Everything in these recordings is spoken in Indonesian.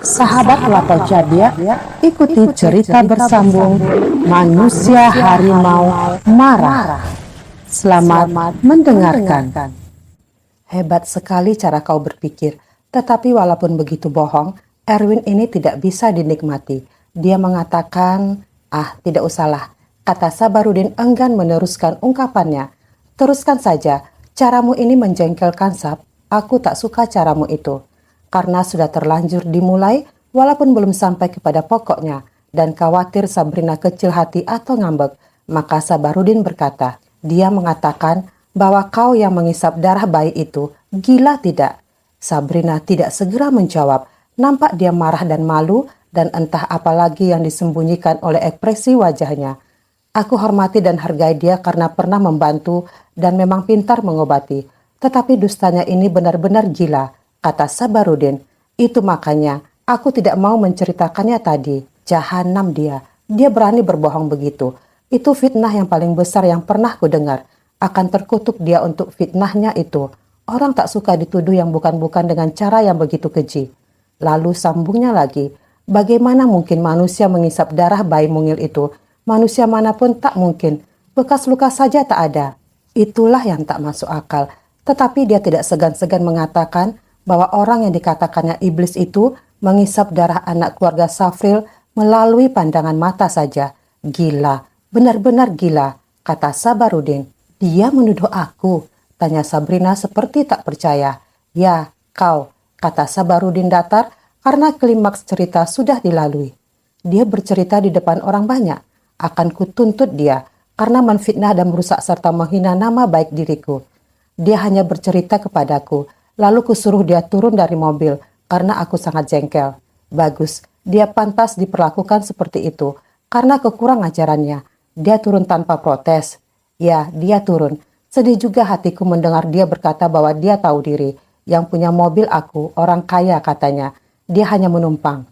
Sahabat Lato Cadia, ikuti cerita bersambung Manusia Harimau Marah. Selamat mendengarkan. Hebat sekali cara kau berpikir, tetapi walaupun begitu bohong, Erwin ini tidak bisa dinikmati. Dia mengatakan, tidak usahlah, kata Sabarudin enggan meneruskan ungkapannya. Teruskan saja, caramu ini menjengkelkan Sab, aku tak suka caramu itu. Karena sudah terlanjur dimulai, walaupun belum sampai kepada pokoknya, dan khawatir Sabrina kecil hati atau ngambek, maka Sabarudin berkata, dia mengatakan bahwa kau yang mengisap darah bayi itu, gila tidak? Sabrina tidak segera menjawab, nampak dia marah dan malu, dan entah apa lagi yang disembunyikan oleh ekspresi wajahnya. Aku hormati dan hargai dia karena pernah membantu dan memang pintar mengobati, tetapi dustanya ini benar-benar gila, kata Sabarudin. Itu makanya aku tidak mau menceritakannya tadi. Jahanam dia berani berbohong begitu. Itu fitnah yang paling besar yang pernah kudengar. Akan terkutuk dia untuk fitnahnya itu. Orang tak suka dituduh yang bukan-bukan dengan cara yang begitu keji. Lalu sambungnya lagi, bagaimana mungkin manusia mengisap darah bayi mungil itu? Manusia manapun tak mungkin. Bekas luka saja tak ada. Itulah yang tak masuk akal. Tetapi dia tidak segan-segan mengatakan bahwa orang yang dikatakannya iblis itu mengisap darah anak keluarga Safril melalui pandangan mata saja. Gila, benar-benar gila, kata Sabarudin. Dia menuduh aku, tanya Sabrina seperti tak percaya. Ya, kau, kata Sabarudin datar karena klimaks cerita sudah dilalui. Dia bercerita di depan orang banyak. Akan kutuntut dia karena menfitnah dan merusak serta menghina nama baik diriku. Dia hanya bercerita kepadaku, lalu kusuruh dia turun dari mobil karena aku sangat jengkel. Bagus, dia pantas diperlakukan seperti itu karena kekurang ajarannya. Dia turun tanpa protes. Ya, dia turun. Sedih juga hatiku mendengar dia berkata bahwa dia tahu diri. Yang punya mobil aku, orang kaya katanya. Dia hanya menumpang.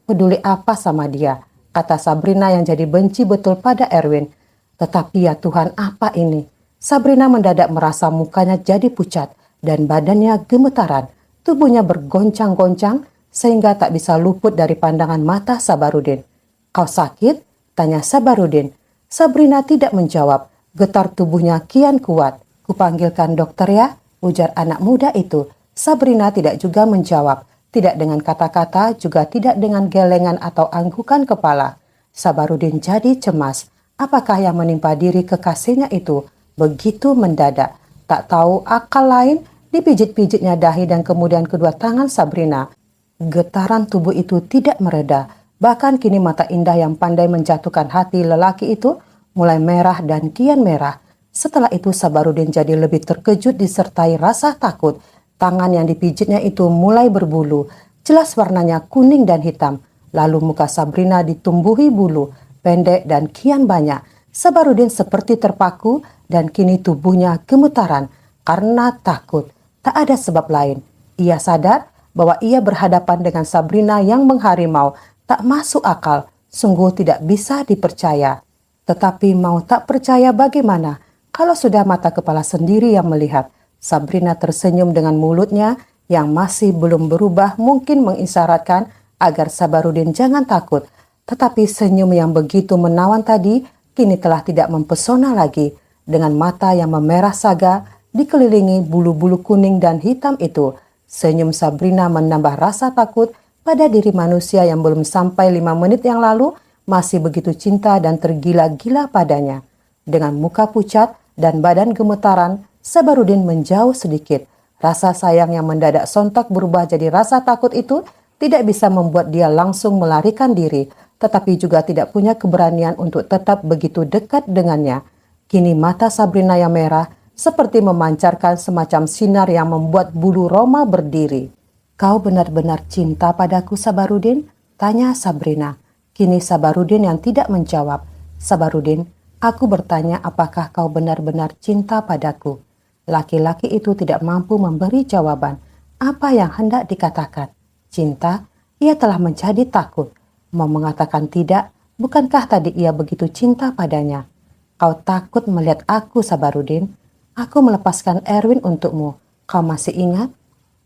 Peduli apa sama dia, kata Sabrina yang jadi benci betul pada Erwin. Tetapi ya Tuhan, apa ini? Sabrina mendadak merasa mukanya jadi pucat dan badannya gemetaran. Tubuhnya bergoncang-goncang sehingga tak bisa luput dari pandangan mata Sabarudin. Kau sakit? Tanya Sabarudin. Sabrina tidak menjawab. Getar tubuhnya kian kuat. Kupanggilkan dokter ya, ujar anak muda itu. Sabrina tidak juga menjawab. Tidak dengan kata-kata, juga tidak dengan gelengan atau anggukan kepala. Sabarudin jadi cemas. Apakah yang menimpa diri kekasihnya itu begitu mendadak? Tak tahu akal lain, dipijit-pijitnya dahi dan kemudian kedua tangan Sabrina. Getaran tubuh itu tidak mereda. Bahkan kini mata indah yang pandai menjatuhkan hati lelaki itu mulai merah dan kian merah. Setelah itu Sabarudin jadi lebih terkejut disertai rasa takut. Tangan yang dipijitnya itu mulai berbulu. Jelas warnanya kuning dan hitam. Lalu muka Sabrina ditumbuhi bulu, pendek dan kian banyak. Sabarudin seperti terpaku dan kini tubuhnya gemetaran karena takut. Tak ada sebab lain. Ia sadar bahwa ia berhadapan dengan Sabrina yang mengharimau. Tak masuk akal, sungguh tidak bisa dipercaya. Tetapi mau tak percaya bagaimana kalau sudah mata kepala sendiri yang melihat. Sabrina tersenyum dengan mulutnya yang masih belum berubah, mungkin mengisyaratkan agar Sabarudin jangan takut. Tetapi senyum yang begitu menawan tadi kini telah tidak mempesona lagi. Dengan mata yang memerah saga, dikelilingi bulu-bulu kuning dan hitam itu, senyum Sabrina menambah rasa takut pada diri manusia yang belum sampai 5 menit yang lalu masih begitu cinta dan tergila-gila padanya. Dengan muka pucat dan badan gemetaran, Sabarudin menjauh sedikit. Rasa sayang yang mendadak sontak berubah jadi rasa takut itu tidak bisa membuat dia langsung melarikan diri, tetapi juga tidak punya keberanian untuk tetap begitu dekat dengannya. Kini mata Sabrina yang merah seperti memancarkan semacam sinar yang membuat bulu roma berdiri. Kau benar-benar cinta padaku, Sabarudin? Tanya Sabrina. Kini Sabarudin yang tidak menjawab. Sabarudin, aku bertanya apakah kau benar-benar cinta padaku? Laki-laki itu tidak mampu memberi jawaban. Apa yang hendak dikatakan? Cinta? Ia telah menjadi takut. Mau mengatakan tidak, bukankah tadi ia begitu cinta padanya? Kau takut melihat aku, Sabarudin? Aku melepaskan Erwin untukmu. Kau masih ingat?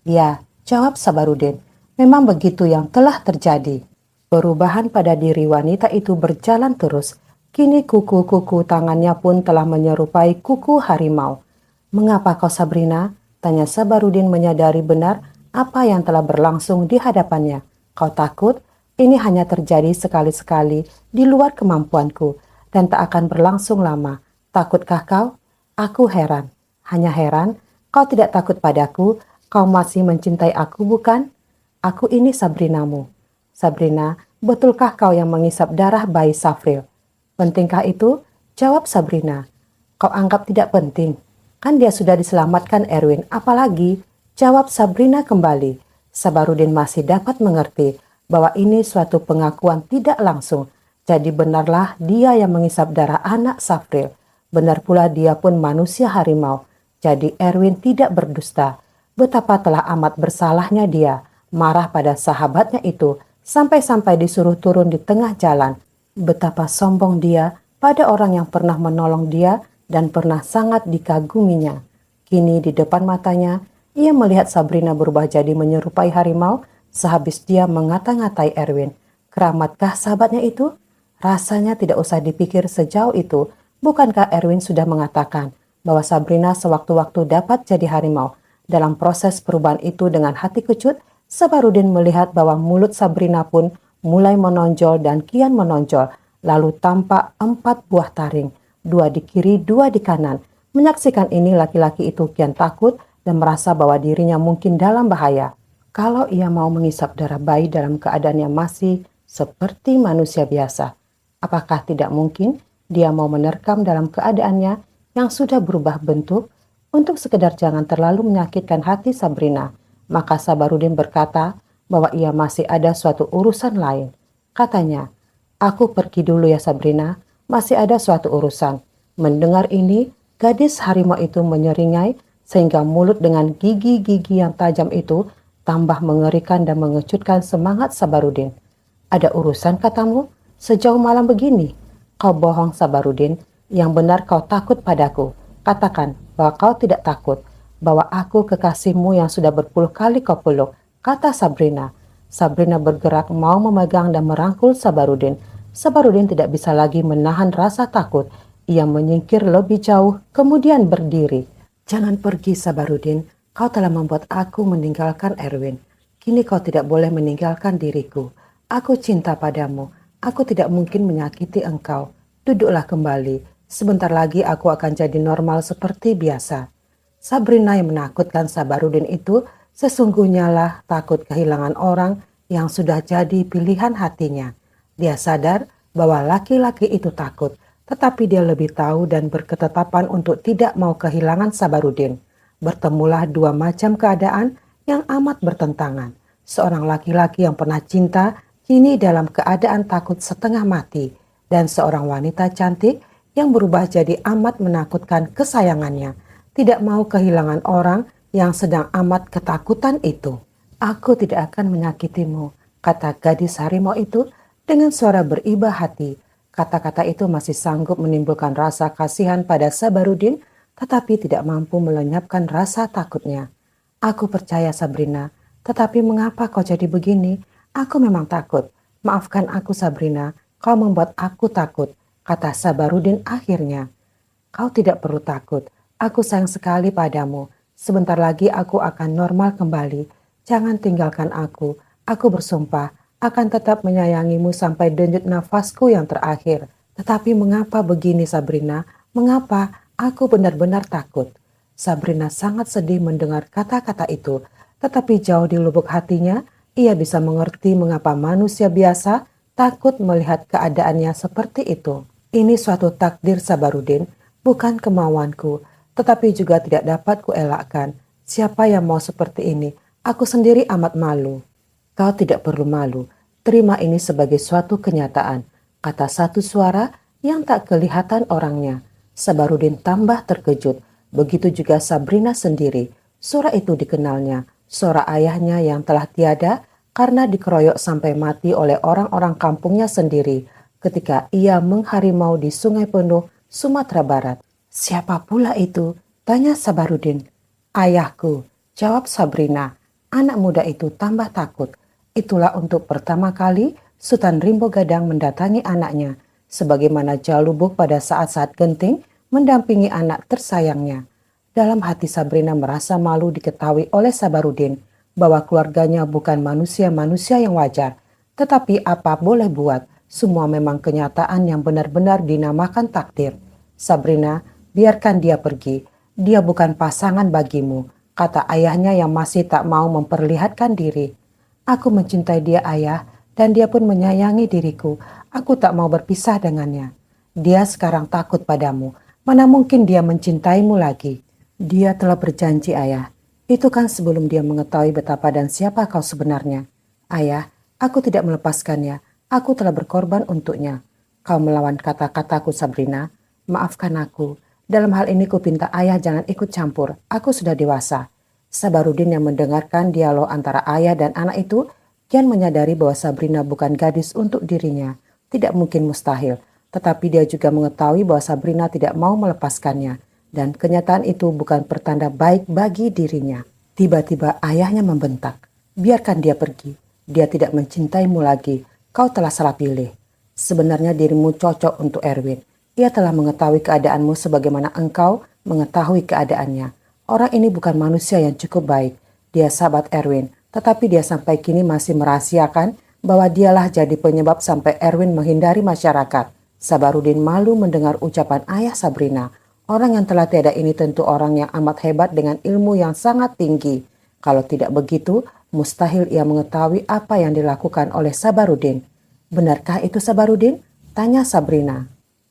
Ya, jawab Sabarudin. Memang begitu yang telah terjadi. Perubahan pada diri wanita itu berjalan terus. Kini kuku-kuku tangannya pun telah menyerupai kuku harimau. "Mengapa kau, Sabrina?" tanya Sabarudin, menyadari benar apa yang telah berlangsung di hadapannya. "Kau takut? Ini hanya terjadi sekali-sekali di luar kemampuanku dan tak akan berlangsung lama. Takutkah kau?" "Aku heran." "Hanya heran? Kau tidak takut padaku? Kau masih mencintai aku, bukan?" "Aku ini Sabrinamu." "Sabrina, betulkah kau yang mengisap darah bayi Safril?" "Pentingkah itu?" jawab Sabrina. "Kau anggap tidak penting? Kan dia sudah diselamatkan Erwin, apalagi?" jawab Sabrina kembali. Sabarudin masih dapat mengerti bahwa ini suatu pengakuan tidak langsung. Jadi benarlah dia yang mengisap darah anak Safril. Benar pula dia pun manusia harimau. Jadi Erwin tidak berdusta. Betapa telah amat bersalahnya dia, marah pada sahabatnya itu, sampai-sampai disuruh turun di tengah jalan. Betapa sombong dia pada orang yang pernah menolong dia dan pernah sangat dikaguminya. Kini di depan matanya, ia melihat Sabrina berubah jadi menyerupai harimau sehabis dia mengata-ngatai Erwin. Keramatkah sahabatnya itu? Rasanya tidak usah dipikir sejauh itu. Bukankah Erwin sudah mengatakan bahwa Sabrina sewaktu-waktu dapat jadi harimau? Dalam proses perubahan itu dengan hati kecut, Sabarudin melihat bahwa mulut Sabrina pun mulai menonjol dan kian menonjol. Lalu tampak 4 buah taring, 2 di kiri, 2 di kanan. Menyaksikan ini laki-laki itu kian takut dan merasa bahwa dirinya mungkin dalam bahaya. Kalau ia mau mengisap darah bayi dalam keadaan yang masih seperti manusia biasa, apakah tidak mungkin dia mau menerkam dalam keadaannya yang sudah berubah bentuk untuk sekedar jangan terlalu menyakitkan hati Sabrina? Maka Sabarudin berkata bahwa ia masih ada suatu urusan lain. Katanya, "Aku pergi dulu ya Sabrina, masih ada suatu urusan." Mendengar ini, gadis harimau itu menyeringai sehingga mulut dengan gigi-gigi yang tajam itu tambah mengerikan dan mengejutkan semangat Sabarudin. "Ada urusan katamu? Sejauh malam begini?" "Kau bohong Sabarudin, yang benar kau takut padaku. Katakan bahwa kau tidak takut, bahwa aku kekasihmu yang sudah berpuluh kali kau peluk," kata Sabrina. Sabrina bergerak mau memegang dan merangkul Sabarudin. Sabarudin tidak bisa lagi menahan rasa takut. Ia menyingkir lebih jauh, kemudian berdiri. "Jangan pergi Sabarudin, kau telah membuat aku meninggalkan Erwin. Kini kau tidak boleh meninggalkan diriku. Aku cinta padamu, aku tidak mungkin menyakiti engkau. Duduklah kembali, sebentar lagi aku akan jadi normal seperti biasa." Sabrina yang menakutkan Sabarudin itu sesungguhnya lah takut kehilangan orang yang sudah jadi pilihan hatinya. Dia sadar bahwa laki-laki itu takut, tetapi dia lebih tahu dan berketetapan untuk tidak mau kehilangan Sabarudin. Bertemulah 2 macam keadaan yang amat bertentangan. Seorang laki-laki yang pernah cinta kini dalam keadaan takut setengah mati, dan seorang wanita cantik yang berubah jadi amat menakutkan kesayangannya, tidak mau kehilangan orang yang sedang amat ketakutan itu. "Aku tidak akan menyakitimu," kata gadis harimau itu dengan suara beribah hati. Kata-kata itu masih sanggup menimbulkan rasa kasihan pada Sabarudin, tetapi tidak mampu melenyapkan rasa takutnya. "Aku percaya Sabrina, tetapi mengapa kau jadi begini? Aku memang takut. Maafkan aku Sabrina, kau membuat aku takut," kata Sabarudin akhirnya. "Kau tidak perlu takut. Aku sayang sekali padamu. Sebentar lagi aku akan normal kembali. Jangan tinggalkan aku. Aku bersumpah akan tetap menyayangimu sampai denyut nafasku yang terakhir." "Tetapi mengapa begini Sabrina? Mengapa? Aku benar-benar takut." Sabrina sangat sedih mendengar kata-kata itu. Tetapi jauh di lubuk hatinya, ia bisa mengerti mengapa manusia biasa takut melihat keadaannya seperti itu. "Ini suatu takdir Sabarudin, bukan kemauanku, tetapi juga tidak dapat kuelakkan. Siapa yang mau seperti ini? Aku sendiri amat malu." "Kau tidak perlu malu. Terima ini sebagai suatu kenyataan," kata satu suara yang tak kelihatan orangnya. Sabarudin tambah terkejut. Begitu juga Sabrina sendiri. Suara itu dikenalnya, suara ayahnya yang telah tiada karena dikeroyok sampai mati oleh orang-orang kampungnya sendiri ketika ia mengharimau di Sungai Penuh, Sumatera Barat. "Siapa pula itu?" tanya Sabarudin. "Ayahku," jawab Sabrina. Anak muda itu tambah takut. Itulah untuk pertama kali Sultan Rimbo Gadang mendatangi anaknya, sebagaimana Jalubuk pada saat-saat genting mendampingi anak tersayangnya. Dalam hati Sabrina merasa malu diketahui oleh Sabarudin bahwa keluarganya bukan manusia-manusia yang wajar. Tetapi apa boleh buat, semua memang kenyataan yang benar-benar dinamakan takdir. Sabrina, biarkan dia pergi. Dia bukan pasangan bagimu, kata ayahnya yang masih tak mau memperlihatkan diri. Aku mencintai dia, ayah, dan dia pun menyayangi diriku. Aku tak mau berpisah dengannya. Dia sekarang takut padamu. Mana mungkin dia mencintaimu lagi? Dia telah berjanji, ayah. Itu kan sebelum dia mengetahui betapa dan siapa kau sebenarnya. Ayah, aku tidak melepaskannya. Aku telah berkorban untuknya. Kau melawan kata-kataku, Sabrina. Maafkan aku. Dalam hal ini kupinta ayah jangan ikut campur. Aku sudah dewasa. Sabarudin yang mendengarkan dialog antara ayah dan anak itu kian menyadari bahwa Sabrina bukan gadis untuk dirinya. Tidak mungkin mustahil. Tetapi dia juga mengetahui bahwa Sabrina tidak mau melepaskannya. Dan kenyataan itu bukan pertanda baik bagi dirinya. Tiba-tiba ayahnya membentak. Biarkan dia pergi. Dia tidak mencintaimu lagi. Kau telah salah pilih. Sebenarnya dirimu cocok untuk Erwin. Ia telah mengetahui keadaanmu sebagaimana engkau mengetahui keadaannya. Orang ini bukan manusia yang cukup baik. Dia sahabat Erwin, tetapi dia sampai kini masih merahasiakan bahwa dialah jadi penyebab sampai Erwin menghindari masyarakat. Sabarudin malu mendengar ucapan ayah Sabrina. Orang yang telah tiada ini tentu orang yang amat hebat dengan ilmu yang sangat tinggi. Kalau tidak begitu, mustahil ia mengetahui apa yang dilakukan oleh Sabarudin. Benarkah itu, Sabarudin? Tanya Sabrina.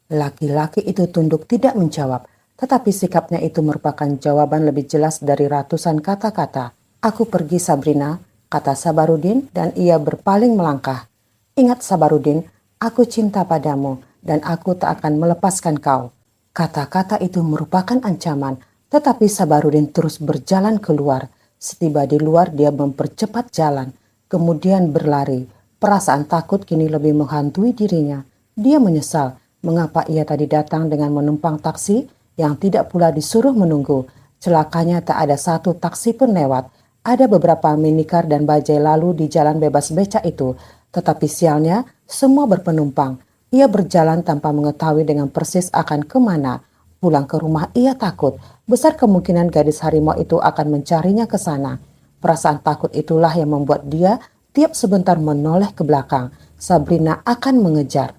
Laki-laki itu tunduk tidak menjawab, tetapi sikapnya itu merupakan jawaban lebih jelas dari ratusan kata-kata. Aku pergi, Sabrina, kata Sabarudin, dan ia berpaling melangkah. Ingat, Sabarudin, aku cinta padamu dan aku tak akan melepaskan kau. Kata-kata itu merupakan ancaman, tetapi Sabarudin terus berjalan keluar. Setiba di luar dia mempercepat jalan, kemudian berlari. Perasaan takut kini lebih menghantui dirinya. Dia menyesal mengapa ia tadi datang dengan menumpang taksi yang tidak pula disuruh menunggu. Celakanya tak ada satu taksi pun lewat. Ada beberapa minikar dan bajai lalu di jalan bebas becak itu. Tetapi sialnya semua berpenumpang. Ia berjalan tanpa mengetahui dengan persis akan kemana. Pulang ke rumah ia takut. Besar kemungkinan gadis harimau itu akan mencarinya ke sana. Perasaan takut itulah yang membuat dia tiap sebentar menoleh ke belakang. Sabrina akan mengejar.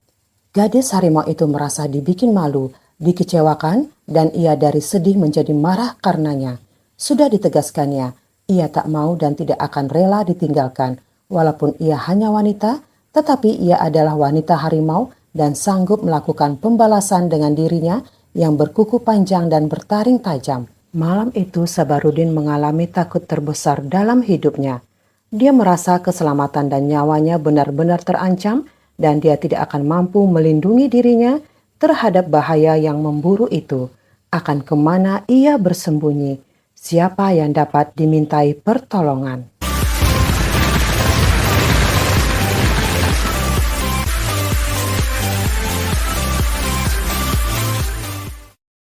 Gadis harimau itu merasa dibikin malu, dikecewakan, dan ia dari sedih menjadi marah karenanya. Sudah ditegaskannya, ia tak mau dan tidak akan rela ditinggalkan. Walaupun ia hanya wanita, tetapi ia adalah wanita harimau dan sanggup melakukan pembalasan dengan dirinya yang berkuku panjang dan bertaring tajam. Malam itu Sabarudin mengalami takut terbesar dalam hidupnya. Dia merasa keselamatan dan nyawanya benar-benar terancam, dan dia tidak akan mampu melindungi dirinya terhadap bahaya yang memburu itu. Akan kemana ia bersembunyi? Siapa yang dapat dimintai pertolongan?